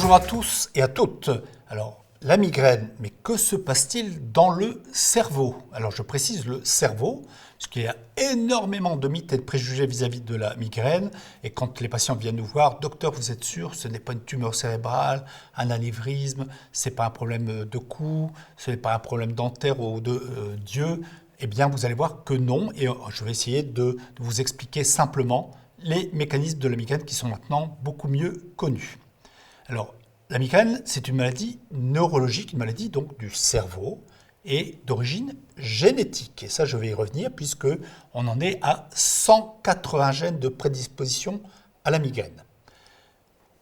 Bonjour à tous et à toutes. Alors, la migraine, mais que se passe-t-il dans le cerveau? Alors, je précise le cerveau, parce qu'il y a énormément de mythes et de préjugés vis-à-vis de la migraine. Et quand les patients viennent nous voir, docteur, vous êtes sûr, ce n'est pas une tumeur cérébrale, un anévrisme, ce n'est pas un problème de cou, ce n'est pas un problème dentaire ou de Dieu. Eh bien, vous allez voir que non. Et je vais essayer de vous expliquer simplement les mécanismes de la migraine qui sont maintenant beaucoup mieux connus. Alors, la migraine, c'est une maladie neurologique, une maladie donc du cerveau et d'origine génétique. Et ça, je vais y revenir puisque on en est à 180 gènes de prédisposition à la migraine.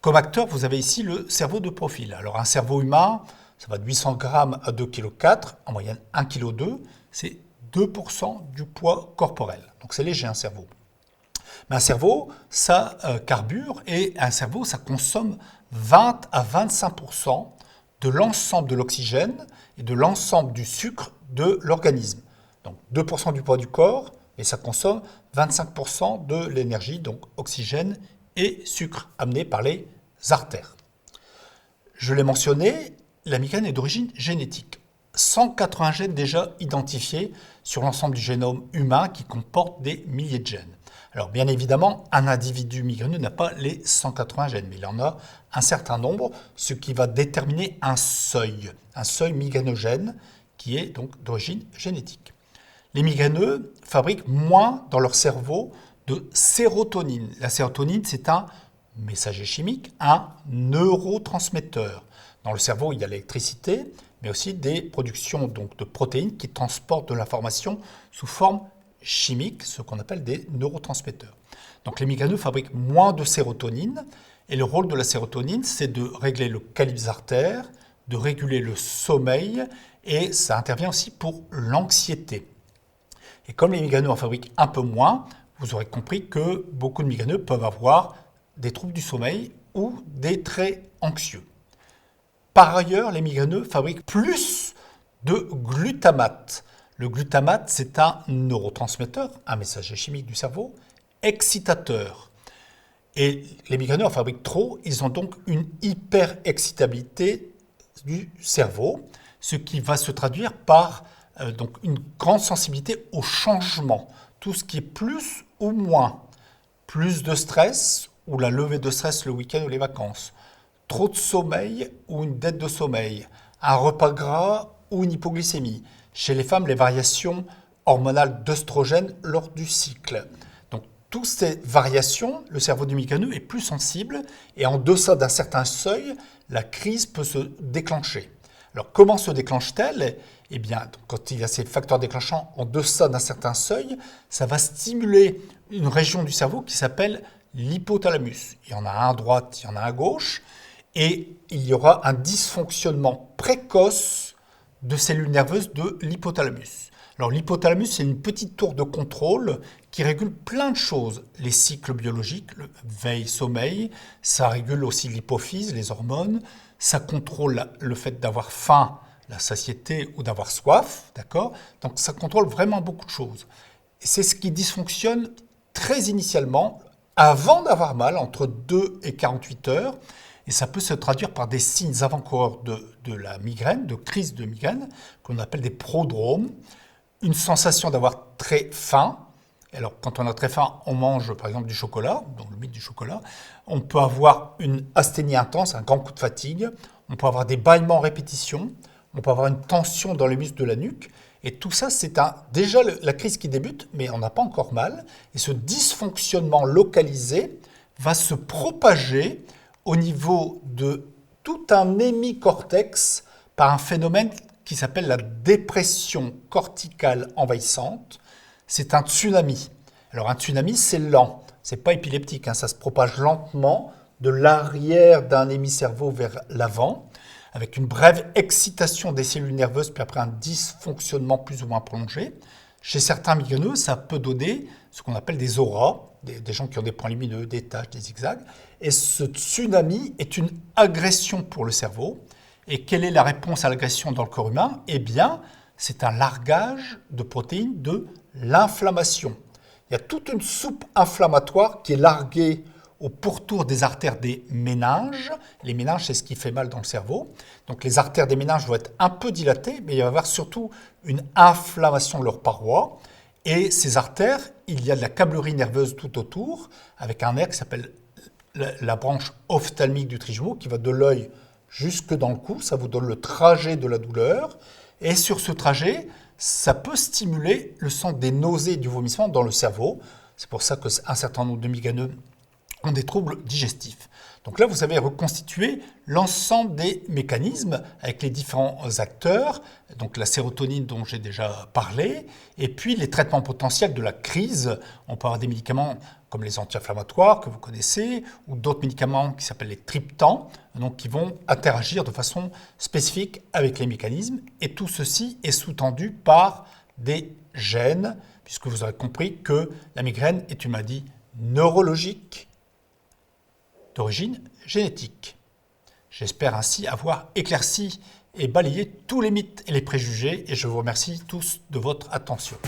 Comme acteur, vous avez ici le cerveau de profil. Alors, un cerveau humain, ça va de 800 grammes à 2,4 kg, en moyenne 1,2 kg, c'est 2% du poids corporel. Donc, c'est léger un cerveau. Mais un cerveau, ça carbure et un cerveau, ça consomme 20 à 25% de l'ensemble de l'oxygène et de l'ensemble du sucre de l'organisme. Donc 2% du poids du corps, et ça consomme 25% de l'énergie, donc oxygène et sucre amené par les artères. Je l'ai mentionné, la migraine est d'origine génétique. 180 gènes déjà identifiés sur l'ensemble du génome humain qui comporte des milliers de gènes. Alors bien évidemment, un individu migraineux n'a pas les 180 gènes, mais il en a un certain nombre, ce qui va déterminer un seuil migrainogène qui est donc d'origine génétique. Les migraineux fabriquent moins dans leur cerveau de sérotonine. La sérotonine, c'est un messager chimique, un neurotransmetteur. Dans le cerveau, il y a l'électricité, mais aussi des productions donc, de protéines qui transportent de l'information sous forme chimique, ce qu'on appelle des neurotransmetteurs. Donc les migraineux fabriquent moins de sérotonine, et le rôle de la sérotonine, c'est de régler le calibre des artères, de réguler le sommeil, et ça intervient aussi pour l'anxiété. Et comme les migraineux en fabriquent un peu moins, vous aurez compris que beaucoup de migraineux peuvent avoir des troubles du sommeil ou des traits anxieux. Par ailleurs, les migraineux fabriquent plus de glutamate. Le glutamate, c'est un neurotransmetteur, un messager chimique du cerveau, excitateur. Et les migraineux en fabriquent trop, ils ont donc une hyperexcitabilité du cerveau, ce qui va se traduire par donc une grande sensibilité au changement, tout ce qui est plus ou moins, plus de stress ou la levée de stress le week-end ou les vacances, trop de sommeil ou une dette de sommeil, un repas gras ou une hypoglycémie. Chez les femmes, les variations hormonales d'œstrogène lors du cycle. Donc, toutes ces variations, le cerveau du migraineux est plus sensible et en deçà d'un certain seuil, la crise peut se déclencher. Alors, comment se déclenche-t-elle? Eh bien, quand il y a ces facteurs déclenchants en deçà d'un certain seuil, ça va stimuler une région du cerveau qui s'appelle l'hypothalamus. Il y en a un à droite, il y en a un à gauche, et il y aura un dysfonctionnement précoce de cellules nerveuses de l'hypothalamus. Alors l'hypothalamus, c'est une petite tour de contrôle qui régule plein de choses. Les cycles biologiques, le veille-sommeil, ça régule aussi l'hypophyse, les hormones, ça contrôle le fait d'avoir faim, la satiété ou d'avoir soif, d'accord? Donc ça contrôle vraiment beaucoup de choses. Et c'est ce qui dysfonctionne très initialement, avant d'avoir mal, entre 2 et 48 heures, et ça peut se traduire par des signes avant-coureurs de la migraine, de crise de migraine, qu'on appelle des prodromes. Une sensation d'avoir très faim. Alors, quand on a très faim, on mange par exemple du chocolat, donc le mythe du chocolat. On peut avoir une asthénie intense, un grand coup de fatigue. On peut avoir des bâillements en répétition. On peut avoir une tension dans les muscles de la nuque. Et tout ça, c'est déjà la crise qui débute, mais on n'a pas encore mal. Et ce dysfonctionnement localisé va se propager au niveau de tout un hémicortex par un phénomène qui s'appelle la dépression corticale envahissante. C'est un tsunami. Alors un tsunami, c'est lent, c'est pas épileptique, ça se propage lentement de l'arrière d'un hémicerveau vers l'avant, avec une brève excitation des cellules nerveuses, puis après un dysfonctionnement plus ou moins prolongé. Chez certains migraineux, ça peut donner ce qu'on appelle des auras, des gens qui ont des points lumineux, des taches, des zigzags. Et ce tsunami est une agression pour le cerveau. Et quelle est la réponse à l'agression dans le corps humain? Eh bien, c'est un largage de protéines de l'inflammation. Il y a toute une soupe inflammatoire qui est larguée au pourtour des artères des méninges. Les méninges, c'est ce qui fait mal dans le cerveau. Donc les artères des méninges vont être un peu dilatées, mais il va y avoir surtout une inflammation de leurs parois. Et ces artères, il y a de la câblerie nerveuse tout autour, avec un nerf qui s'appelle la branche ophtalmique du trijumeau, qui va de l'œil jusque dans le cou. Ça vous donne le trajet de la douleur. Et sur ce trajet, ça peut stimuler le centre des nausées et du vomissement dans le cerveau. C'est pour ça qu'un certain nombre de migraineux ont des troubles digestifs. Donc là, vous avez reconstitué l'ensemble des mécanismes avec les différents acteurs, donc la sérotonine dont j'ai déjà parlé, et puis les traitements potentiels de la crise. On peut avoir des médicaments comme les anti-inflammatoires que vous connaissez, ou d'autres médicaments qui s'appellent les triptans, donc qui vont interagir de façon spécifique avec les mécanismes. Et tout ceci est sous-tendu par des gènes, puisque vous aurez compris que la migraine est une maladie neurologique d'origine génétique. J'espère ainsi avoir éclairci et balayé tous les mythes et les préjugés, et je vous remercie tous de votre attention.